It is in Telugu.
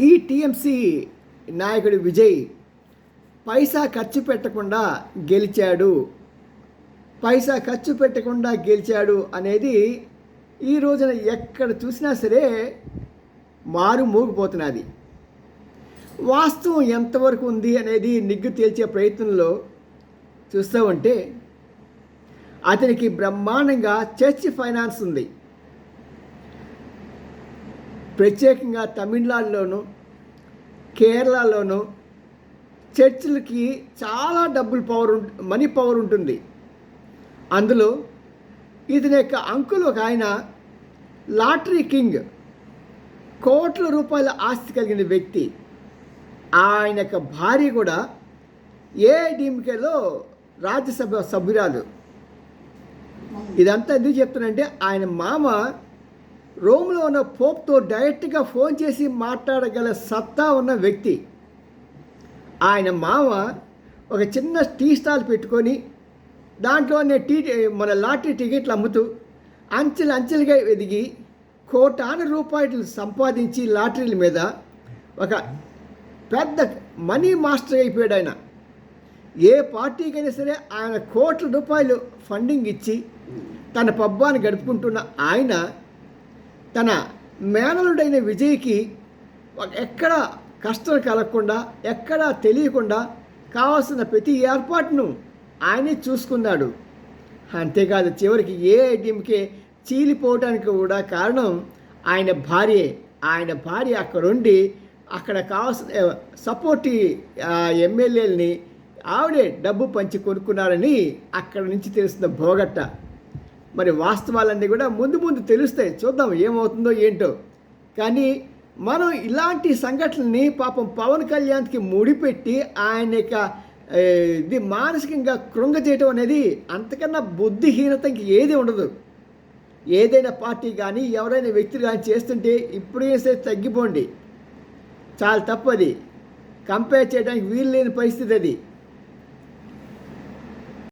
ఈ టీఎంసీ నాయకుడు విజయ్ పైసా ఖర్చు పెట్టకుండా గెలిచాడు, పైసా ఖర్చు పెట్టకుండా గెలిచాడు అనేది ఈ రోజున ఎక్కడ చూసినా సరే మారు మోగిపోతున్నది. వాస్తవం ఎంతవరకు ఉంది అనేది నిగ్గు తేల్చే ప్రయత్నంలో చూస్తూ ఉంటే అతనికి బ్రహ్మాండంగా చర్చ్ ఫైనాన్స్ ఉంది. ప్రత్యేకంగా తమిళనాడులోను కేరళలోను చర్చిలకి చాలా మనీ పవర్ ఉంటుంది. అందులో ఇతని యొక్క అంకుల్ ఒక ఆయన లాటరీ కింగ్, కోట్ల రూపాయల ఆస్తి కలిగిన వ్యక్తి. ఆయన యొక్క భార్య కూడా ఏఐడిఎంకేలో రాజ్యసభ సభ్యురాలు. ఇదంతా ఎందుకు చెప్తానంటే ఆయన మామ రోమ్లో ఉన్న పోప్తో డైరెక్ట్గా ఫోన్ చేసి మాట్లాడగల సత్తా ఉన్న వ్యక్తి. ఆయన మామ ఒక చిన్న టీ స్టాల్ పెట్టుకొని దాంట్లోనే మన లాటరీ టికెట్లు అమ్ముతూ అంచెలుగా ఎదిగి కోటాను రూపాయలు సంపాదించి లాటరీల మీద ఒక పెద్ద మనీ మాస్టర్ అయిపోయాడు ఆయన. ఏ పార్టీకైనా సరే ఆయన కోట్ల రూపాయలు ఫండింగ్ ఇచ్చి తన పబ్బాన్ని గడుపుకుంటున్న ఆయన తన మేనలుడైన విజయ్కి ఎక్కడ కష్టం కలగకుండా, ఎక్కడా తెలియకుండా కావాల్సిన ప్రతి ఏర్పాటును ఆయనే చూసుకున్నాడు. అంతేకాదు చివరికి ఏఐడిఎంకే చీలిపోవడానికి కూడా కారణం ఆయన భార్యే. ఆయన భార్య అక్కడుండి అక్కడ కావాల్సిన సపోర్టి ఎమ్మెల్యేలని ఆవిడే డబ్బు పంచి కొనుక్కున్నారని అక్కడ నుంచి తెలుస్తున్న భోగట్ట. మరి వాస్తవాలన్నీ కూడా ముందు తెలుస్తాయి, చూద్దాం ఏమవుతుందో ఏంటో. కానీ మనం ఇలాంటి సంఘటనల్ని పాపం పవన్ కళ్యాణ్కి ముడిపెట్టి ఆయన యొక్క ఇది మానసికంగా కృంగచేయటం అనేది అంతకన్నా బుద్ధిహీనత ఇంక ఏది ఉండదు. ఏదైనా పార్టీ కానీ ఎవరైనా వ్యక్తులు కానీ చేస్తుంటే ఇప్పుడే తగ్గిపోండి, చాలా తప్పది. కంపేర్ చేయడానికి వీలు లేని పరిస్థితి అది.